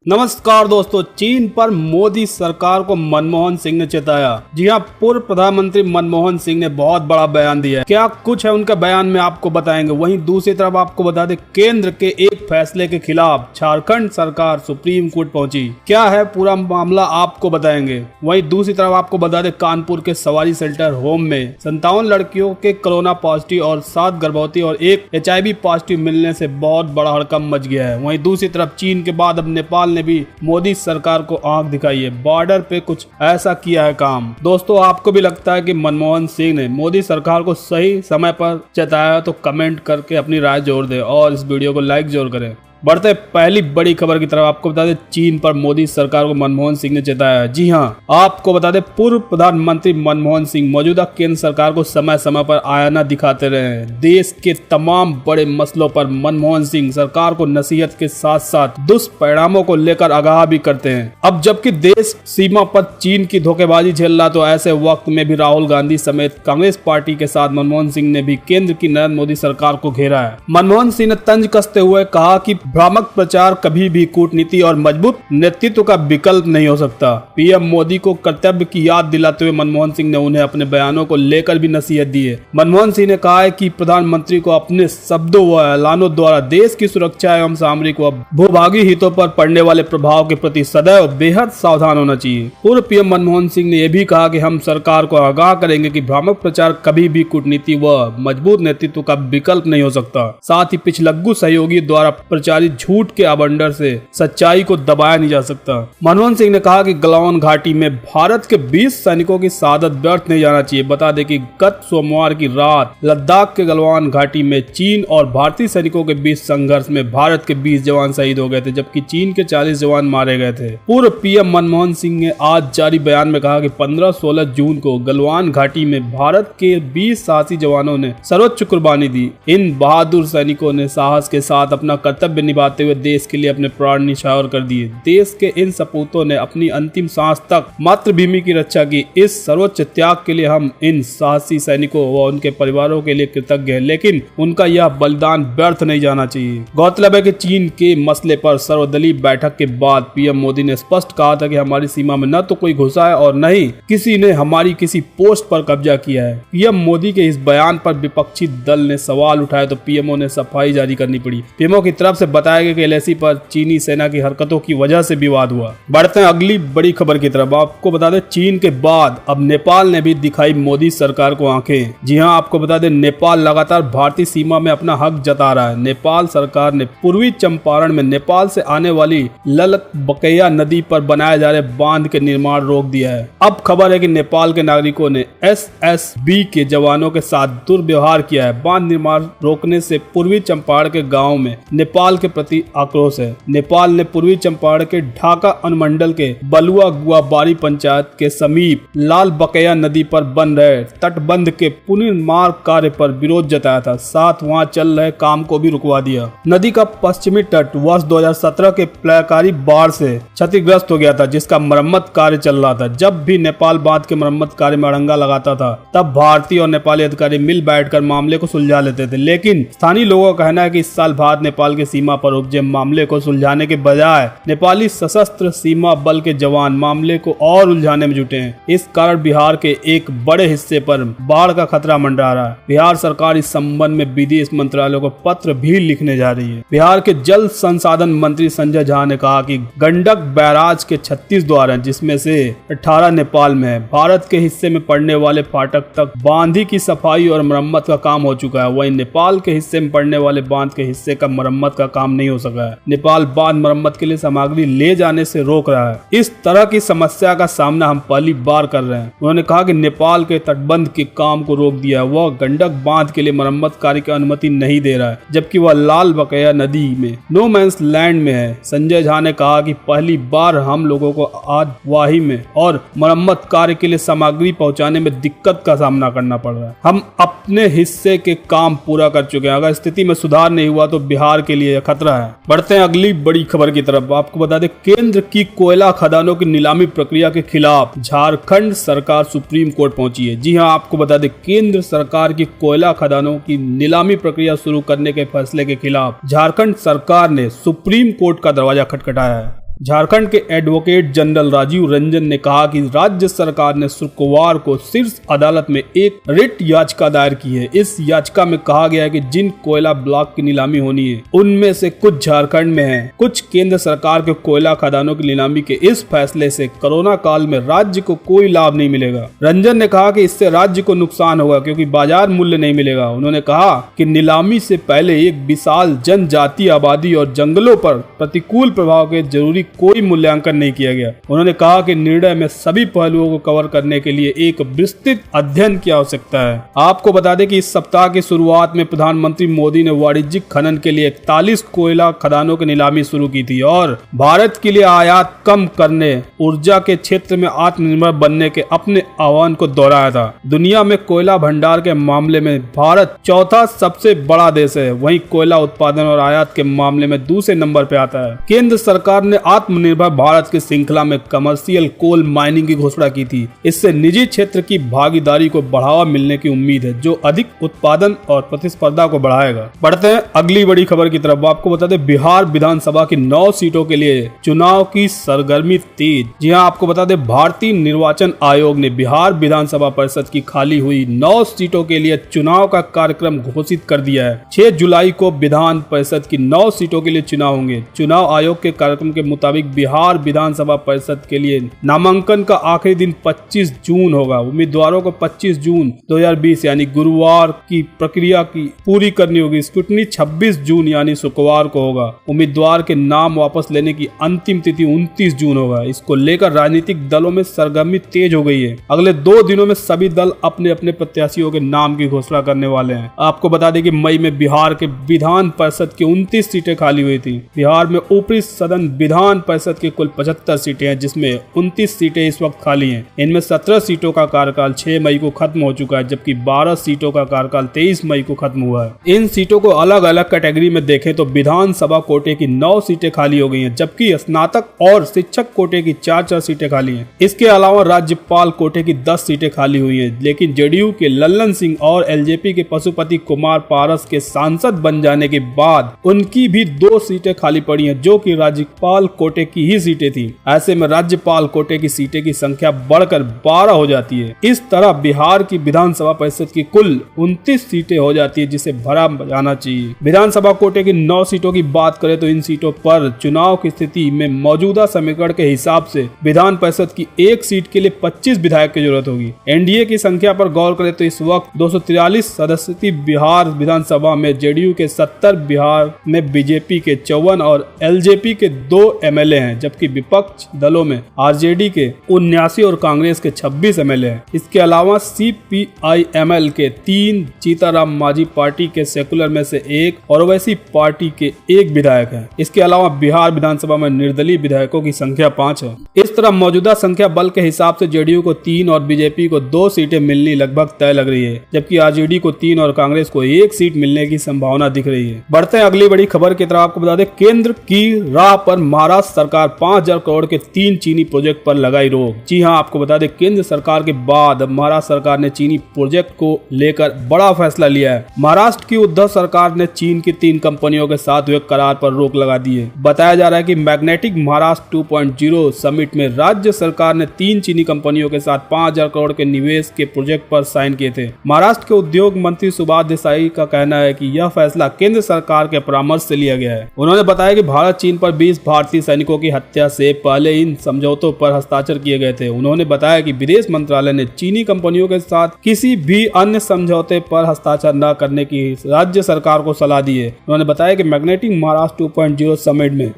नमस्कार दोस्तों, चीन पर मोदी सरकार को मनमोहन सिंह ने चेताया। जी हां, पूर्व प्रधानमंत्री मनमोहन सिंह ने बहुत बड़ा बयान दिया है। क्या कुछ है उनका बयान में आपको बताएंगे। वहीं दूसरी तरफ आपको बता दें, केंद्र के एक फैसले के खिलाफ झारखंड सरकार सुप्रीम कोर्ट पहुंची। क्या है पूरा मामला आपको बताएंगे। वहीं दूसरी तरफ आपको बता दें, कानपुर के सवारी सेंटर होम में 57 लड़कियों के कोरोना पॉजिटिव और 7 गर्भवती और 1 HIV पॉजिटिव मिलने से बहुत बड़ा हड़कंप मच गया है। वहीं दूसरी तरफ चीन के बाद अब नेपाल ने भी मोदी सरकार को आंख दिखाई है। बॉर्डर पे कुछ ऐसा किया है काम। दोस्तों, आपको भी लगता है कि मनमोहन सिंह ने मोदी सरकार को सही समय पर चेताया तो कमेंट करके अपनी राय जोड़ दे और इस वीडियो को लाइक जरूर करें। बढ़ते पहली बड़ी खबर की तरफ आपको बता दें, चीन पर मोदी सरकार को मनमोहन सिंह ने चेताया। जी हां, आपको बता दें, पूर्व प्रधानमंत्री मनमोहन सिंह मौजूदा केंद्र सरकार को समय समय पर आईना दिखाते रहे हैं। देश के तमाम बड़े मसलों पर मनमोहन सिंह सरकार को नसीहत के साथ साथ दुष्परिणामों को लेकर आगाह भी करते हैं। अब जबकि देश सीमा पर चीन की धोखेबाजी झेल रहा, तो ऐसे वक्त में भी राहुल गांधी समेत कांग्रेस पार्टी के साथ मनमोहन सिंह ने भी केंद्र की नरेंद्र मोदी सरकार को घेरा है। मनमोहन सिंह ने तंज कसते हुए कहा कि भ्रामक प्रचार कभी भी कूटनीति और मजबूत नेतृत्व का विकल्प नहीं हो सकता। पीएम मोदी को कर्तव्य की याद दिलाते हुए मनमोहन सिंह ने उन्हें अपने बयानों को लेकर भी नसीहत दी है। मनमोहन सिंह ने कहा है कि प्रधानमंत्री को अपने शब्दों व ऐलानों द्वारा देश की सुरक्षा एवं सामरिक व भूभागी हितों पर पड़ने वाले प्रभाव के प्रति सदैव बेहद सावधान होना चाहिए। पूर्व पीएम मनमोहन सिंह ने यह भी कहा कि हम सरकार को आगाह करेंगे कि भ्रामक प्रचार कभी भी कूटनीति व मजबूत नेतृत्व का विकल्प नहीं हो सकता। साथ ही पिछलग्गू सहयोगी द्वारा प्रचारित झूठ के आवंडर से सच्चाई को दबाया नहीं जा सकता। मनमोहन सिंह ने कहा कि गलवान घाटी में भारत के 20 सैनिकों की शहादत व्यर्थ नहीं जाना चाहिए। बता दें कि गत सोमवार की रात लद्दाख के गलवान घाटी में चीन और भारतीय सैनिकों के बीच संघर्ष में भारत के 20 जवान शहीद हो गए थे, जबकि चीन के 40 जवान मारे गए थे। पूर्व पीएम मनमोहन सिंह ने आज जारी बयान में कहा कि 15-16 जून को गलवान घाटी में भारत के 20 साहसी जवानों ने सर्वोच्च कुर्बानी दी। इन बहादुर सैनिकों ने साहस के साथ अपना कर्तव्य निभाते हुए देश के लिए अपने प्राण न्यौछावर कर दिए। देश के इन सपूतों ने अपनी अंतिम सांस तक मातृभूमि की रक्षा की। इस सर्वोच्च त्याग के लिए हम इन साहसी सैनिकों व उनके परिवारों के लिए कृतज्ञ हैं, लेकिन उनका यह बलिदान व्यर्थ नहीं जाना चाहिए। गौरतलब है कि चीन के मसले पर सर्वदलीय बैठक के बाद पीएम मोदी ने स्पष्ट कहा था कि हमारी सीमा में न तो कोई घुसा है और न ही किसी ने हमारी किसी पोस्ट पर कब्जा किया है। पीएम मोदी के इस बयान पर विपक्षी दल ने सवाल उठाए तो पीएमओ ने सफाई जारी करनी पड़ी। पीएमओ की तरफ से बताया गया कि LAC पर चीनी सेना की हरकतों की वजह से विवाद हुआ। बढ़ते हैं अगली बड़ी खबर की तरफ। आपको बता दें, चीन के बाद अब नेपाल ने भी दिखाई मोदी सरकार को आंखें। जी हां, आपको बता दें, नेपाल लगातार भारतीय सीमा में अपना हक जता रहा है। नेपाल सरकार ने पूर्वी चंपारण में नेपाल से आने वाली ललबकैया नदी पर बनाए जा रहे बांध के निर्माण रोक दिया है। अब खबर है कि नेपाल के नागरिकों ने SSB के जवानों के साथ दुर्व्यवहार किया है। बांध निर्माण रोकने से पूर्वी चंपारण के गाँव में नेपाल के प्रति आक्रोश है। नेपाल ने पूर्वी चंपारण के ढाका अनुमंडल के बलुआ गुआबारी पंचायत के समीप लाल बकैया नदी पर बन रहे तटबंध के पुनर्निर्माण कार्य पर विरोध जताया था। साथ वहां चल रहे काम को भी रुकवा दिया। नदी का पश्चिमी तट वर्ष 2017 के प्रलयकारी बाढ़ से क्षतिग्रस्त हो गया था, जिसका मरम्मत कार्य चल रहा था। जब भी नेपाल बांध के मरम्मत कार्य में अड़ंगा लगाता था, तब भारतीय और नेपाली अधिकारी मिल बैठकर मामले को सुलझा लेते थे। लेकिन स्थानीय लोगों का कहना है कि इस साल भारत नेपाल की सीमा पर उपजे मामले को सुलझाने के बजाय नेपाली सशस्त्र सीमा बल के जवान मामले को और उलझाने में जुटे हैं। इस कारण बिहार के एक बड़े हिस्से पर बाढ़ का खतरा मंडरा रहा है। बिहार सरकार इस संबंध में विदेश मंत्रालय को पत्र भी लिखने जा रही है। बिहार के जल संसाधन मंत्री संजय झा ने कहा कि गंडक बैराज के 36 द्वार हैं, जिसमें से 18 नेपाल में है। भारत के हिस्से में पड़ने वाले फाटक तक बांधी की सफाई और मरम्मत का काम हो चुका है। वहीं नेपाल के हिस्से में पड़ने वाले बांध के हिस्से का मरम्मत का काम नहीं हो सका है। नेपाल बांध मरम्मत के लिए सामग्री ले जाने से रोक रहा है। इस तरह की समस्या का सामना हम पहली बार कर रहे हैं। उन्होंने कहा कि नेपाल के तटबंध के काम को रोक दिया है। वह गंडक बांध के लिए मरम्मत कार्य की अनुमति नहीं दे रहा है, जबकि वह लाल बकैया नदी में नो मैंस लैंड में है। संजय झा ने कहा कि पहली बार हम लोगों को आवाही में और मरम्मत कार्य के लिए सामग्री पहुंचाने में दिक्कत का सामना करना पड़ रहा है। हम अपने हिस्से के काम पूरा कर चुके हैं। अगर स्थिति में सुधार नहीं हुआ तो बिहार के लिए खतरा है। बढ़ते हैं अगली बड़ी खबर की तरफ। आपको बता दें, केंद्र की कोयला खदानों की नीलामी प्रक्रिया के खिलाफ झारखंड सरकार सुप्रीम कोर्ट पहुंची है। जी हां, आपको बता दें, केंद्र सरकार की कोयला खदानों की नीलामी प्रक्रिया शुरू करने के फैसले के खिलाफ झारखंड सरकार ने सुप्रीम कोर्ट का दरवाजा खटखटाया है। झारखंड के एडवोकेट जनरल राजीव रंजन ने कहा कि राज्य सरकार ने शुक्रवार को शीर्ष अदालत में एक रिट याचिका दायर की है। इस याचिका में कहा गया है कि जिन कोयला ब्लॉक की नीलामी होनी है उनमें से कुछ झारखंड में है, कुछ केंद्र सरकार के कोयला खदानों की नीलामी के इस फैसले से कोरोना काल में राज्य को कोई लाभ नहीं मिलेगा। रंजन ने कहा कि इससे राज्य को नुकसान होगा क्योंकि बाजार मूल्य नहीं मिलेगा। उन्होंने कहा कि नीलामी से पहले एक विशाल जनजातीय आबादी और जंगलों पर प्रतिकूल प्रभाव के जरूरी कोई मूल्यांकन नहीं किया गया। उन्होंने कहा कि निर्णय में सभी पहलुओं को कवर करने के लिए एक विस्तृत अध्ययन की आवश्यकता है। आपको बता दें कि इस सप्ताह की शुरुआत में प्रधानमंत्री मोदी ने वाणिज्यिक खनन के लिए 41 कोयला खदानों की नीलामी शुरू की थी और भारत के लिए आयात कम करने, ऊर्जा के क्षेत्र में आत्मनिर्भर बनने के अपने आह्वान को दोहराया था। दुनिया में कोयला भंडार के मामले में भारत चौथा सबसे बड़ा देश है, वहीं कोयला उत्पादन और आयात के मामले में दूसरे नंबर पे आता है। केंद्र सरकार ने आत्मनिर्भर भारत की श्रृंखला में कमर्शियल कोल माइनिंग की घोषणा की थी। इससे निजी क्षेत्र की भागीदारी को बढ़ावा मिलने की उम्मीद है जो अधिक उत्पादन और प्रतिस्पर्धा को बढ़ाएगा। बढ़ते हैं अगली बड़ी खबर की तरफ। आपको बता दें बिहार विधानसभा की 9 सीटों के लिए चुनाव की सरगर्मी तेज। जी हां, आपको बता दें भारतीय निर्वाचन आयोग ने बिहार विधानसभा परिषद की खाली हुई 9 सीटों के लिए चुनाव का कार्यक्रम घोषित कर दिया है। 6 जुलाई को विधान परिषद की 9 सीटों के लिए चुनाव होंगे। चुनाव आयोग के कार्यक्रम के मुताबिक बिहार विधानसभा परिषद के लिए नामांकन का आखिरी दिन 25 जून होगा। उम्मीदवारों को 25 जून 2020 यानी गुरुवार की प्रक्रिया की पूरी करनी होगी। स्क्रूटनी 26 जून यानी शुक्रवार को होगा। उम्मीदवार के नाम वापस लेने की अंतिम तिथि 29 जून होगा। इसको लेकर राजनीतिक दलों में सरगर्मी तेज हो गई है। अगले 2 दिनों में सभी दल अपने अपने प्रत्याशियों के नाम की घोषणा करने वाले हैं। आपको बता दें कि मई में बिहार के विधान परिषद की 29 सीटें खाली हुई थी। बिहार में ऊपरी सदन विधान परिषद की कुल 75 सीटें हैं जिसमें 29 सीटें इस वक्त खाली हैं। इनमें 17 सीटों का कार्यकाल 6 मई को खत्म हो चुका है जबकि 12 सीटों का कार्यकाल 23 मई को खत्म हुआ है। इन सीटों को अलग अलग कैटेगरी में देखें तो विधानसभा कोटे की 9 सीटें खाली हो गई हैं जबकि स्नातक और शिक्षक कोटे की 4 सीटें खाली हैं। इसके अलावा राज्यपाल कोटे की 10 सीटें खाली हुई हैं लेकिन जेडीयू के लल्लन सिंह और एलजेपी के पशुपति कुमार पारस के सांसद बन जाने के बाद उनकी भी 2 सीटें खाली पड़ी हैं जो कि राज्यपाल कोटे की ही सीटें थी। ऐसे में राज्यपाल कोटे की सीटें की संख्या बढ़कर 12 हो जाती है। इस तरह बिहार की विधानसभा परिषद की कुल 29 सीटें हो जाती है जिसे भरा जाना चाहिए। विधानसभा कोटे की 9 सीटों की बात करें तो इन सीटों पर चुनाव की स्थिति में मौजूदा समीकरण के हिसाब से विधान परिषद की एक सीट के लिए 25 विधायक की जरूरत होगी। एनडीए की संख्या पर गौर करें तो इस वक्त 243 सदस्यीय बिहार विधानसभा में जेडीयू के 70, बिहार में बीजेपी के 54 और एलजेपी के 2 एमएलए हैं जबकि विपक्ष दलों में आरजेडी के 79 और कांग्रेस के 26 एमएलए हैं। इसके अलावा सीपीआईएमएल के 3, सीताराम मांझी पार्टी के सेकुलर में से 1 और ओवैसी पार्टी के 1 विधायक हैं। इसके अलावा बिहार विधानसभा में निर्दलीय विधायकों की संख्या 5 है। इस तरह मौजूदा संख्या बल के हिसाब से जेडीयू को 3 और बीजेपी को 2 सीटें मिलनी लगभग तय लग रही है जबकि आरजेडी को 3 और कांग्रेस को 1 सीट मिलने की संभावना दिख रही है। बढ़ते हैं अगली बड़ी खबर की तरफ। आपको बता दें केंद्र की राह पर महाराष्ट्र सरकार 5000 करोड़ के 3 चीनी प्रोजेक्ट पर लगाई रोक। जी हां, आपको बता दें केंद्र सरकार के बाद महाराष्ट्र सरकार ने चीनी प्रोजेक्ट को लेकर बड़ा फैसला लिया है। महाराष्ट्र की उद्धव सरकार ने चीन की 3 कंपनियों के साथ हुए करार पर रोक लगा दी है। बताया जा रहा है कि मैग्नेटिक महाराष्ट्र 2.0 समिट में राज्य सरकार ने 3 चीनी कंपनियों के साथ 5000 करोड़ के निवेश के प्रोजेक्ट पर साइन किए थे। महाराष्ट्र के उद्योग मंत्री सुभाष देसाई का कहना है कि यह फैसला केंद्र सरकार के परामर्श से लिया गया है। उन्होंने बताया कि भारत चीन पर 20 भारतीय सैनिकों की हत्या से पहले इन समझौतों पर हस्ताक्षर किए गए थे। उन्होंने बताया कि विदेश मंत्रालय ने चीनी कंपनियों के साथ किसी भी अन्य समझौते पर हस्ताक्षर न करने की राज्य सरकार को सलाह दी है। उन्होंने बताया कि मैग्नेटिक महाराष्ट्र 2.0 समिट में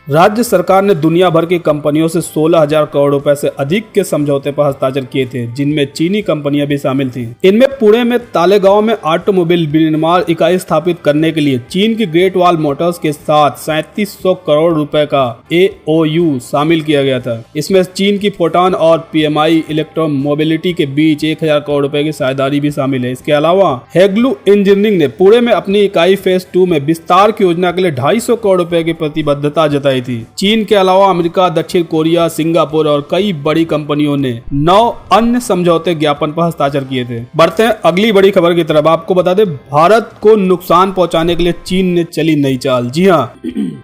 राज्य सरकार ने दुनिया भर की कंपनियों से 16,000 करोड़ रुपए से अधिक के समझौते पर हस्ताक्षर किए थे जिनमें चीनी कंपनियां भी शामिल थी। इनमें पुणे में तालेगांव में ऑटोमोबाइल विनिर्माण इकाई स्थापित करने के लिए चीन की ग्रेट वॉल मोटर्स के साथ 3700 करोड़ रुपए का एओयू शामिल किया गया था। इसमें चीन की फोटॉन और पीएमआई इलेक्ट्रो मोबिलिटी के बीच 1000 करोड़ रुपए की साझेदारी भी शामिल है। इसके अलावा हेगलू इंजीनियरिंग ने पुणे में अपनी इकाई फेज 2 में विस्तार की योजना के लिए 250 करोड़ रुपए की प्रतिबद्धता जताई थी। चीन के अलावा अमेरिका, दक्षिण कोरिया, सिंगापुर और कई बड़ी कंपनियों ने 9 अन्य समझौते ज्ञापन पर हस्ताक्षर किए थे। बढ़ते हैं अगली बड़ी खबर की तरफ। आपको बता दें भारत को नुकसान पहुंचाने के लिए चीन ने चली नई चाल। जी हाँ,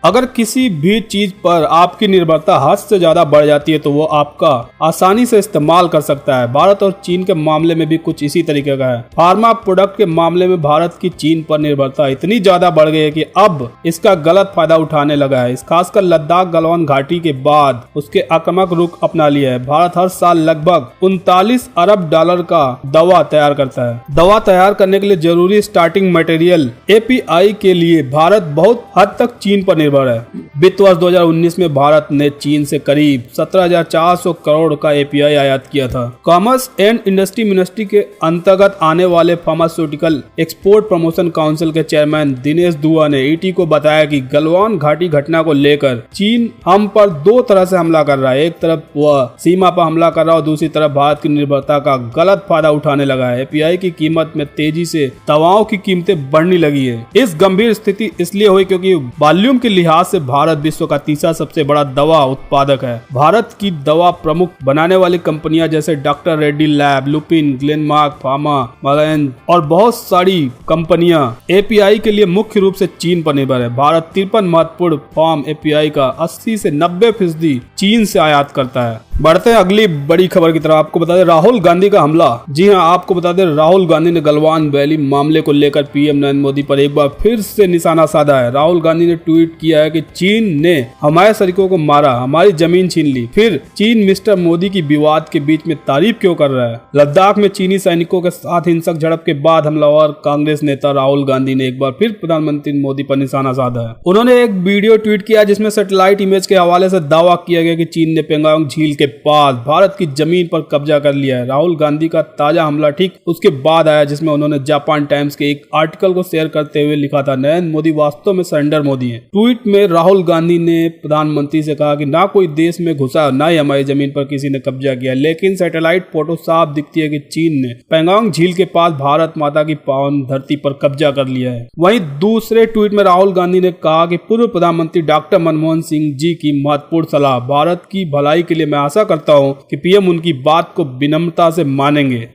अगर किसी भी चीज पर आपकी निर्भरता हद से ज्यादा बढ़ जाती है तो वो आपका आसानी से इस्तेमाल कर सकता है। भारत और चीन के मामले में भी कुछ इसी तरीके का है। फार्मा प्रोडक्ट के मामले में भारत की चीन पर निर्भरता इतनी ज्यादा बढ़ गई है कि अब इसका गलत फायदा उठाने लगा है। खासकर लद्दाख गलवान घाटी के बाद उसके आक्रामक रुख अपना लिया है। भारत हर साल लगभग 39 अरब डॉलर का दवा तैयार करता है। दवा तैयार करने के लिए जरूरी स्टार्टिंग मटेरियल API के लिए भारत बहुत हद तक चीन पर निर्भर है। वित्त वर्ष 2019 में भारत ने चीन से करीब 17,400 करोड़ का API आयात किया था। कॉमर्स एंड इंडस्ट्री मिनिस्ट्री के अंतर्गत आने वाले फार्मास्यूटिकल एक्सपोर्ट प्रमोशन काउंसिल के चेयरमैन दिनेश दुआ ने ET को बताया कि गलवान घाटी घटना को लेकर चीन हम पर दो तरह से हमला कर रहा है। एक तरफ वह सीमा पर हमला कर रहा है और दूसरी तरफ भारत की निर्भरता का गलत फायदा उठाने लगा है। API की कीमत में तेजी से दवाओं की कीमतें बढ़ने लगी है। इस गंभीर स्थिति इसलिए हुई क्योंकि वॉल्यूम के लिहाज से भारत विश्व का तीसरा सबसे बड़ा दवा उत्पादक है। भारत की दवा प्रमुख बनाने वाली कंपनियां जैसे doctor Reddy lab, Lupin, Glenmark pharma, मगन और बहुत सारी कंपनियां API के लिए मुख्य रूप से चीन पर निर्भर है। भारत 53 महत्वपूर्ण फार्म API का 80 से 90% चीन से आयात करता है। बढ़ते हैं अगली बड़ी खबर की तरफ। आपको बता दें राहुल गांधी का हमला। जी हां, आपको बता दें राहुल गांधी ने गलवान वैली मामले को लेकर PM नरेंद्र मोदी पर एक बार फिर से निशाना साधा है। राहुल गांधी ने ट्वीट किया है कि चीन ने हमारे सैनिकों को मारा, हमारी जमीन छीन ली, फिर चीन मिस्टर मोदी की विवाद के बीच में तारीफ क्यों कर रहा है। लद्दाख में चीनी सैनिकों के साथ हिंसक झड़प के बाद हमलावर कांग्रेस नेता राहुल गांधी ने एक बार फिर प्रधानमंत्री मोदी पर निशाना साधा है। उन्होंने एक वीडियो ट्वीट किया जिसमें सैटेलाइट इमेज के हवाले से दावा किया गया कि चीन ने पेंगोंग झील के पास भारत की जमीन पर कब्जा कर लिया है। राहुल गांधी का ताजा हमला ठीक उसके बाद आया जिसमें उन्होंने जापान टाइम्स के एक आर्टिकल को शेयर करते हुए लिखा था, नरेंद्र मोदी वास्तव में सरेंडर मोदी है। ट्वीट में राहुल गांधी ने प्रधानमंत्री से कहा कि ना कोई देश में घुसा, ना ही हमारी जमीन पर किसी ने कब्जा किया, लेकिन सैटेलाइट फोटो साफ दिखती है कि चीन ने पेंगोंग झील के पास भारत माता की पावन धरती पर कब्जा कर लिया है। वहीं दूसरे ट्वीट में राहुल गांधी ने कहा कि पूर्व प्रधानमंत्री डॉक्टर मनमोहन सिंह जी की महत्वपूर्ण सलाह भारत की भलाई के लिए मैं आशा करता हूं कि PM उनकी बात को विनम्रता से मानेंगे।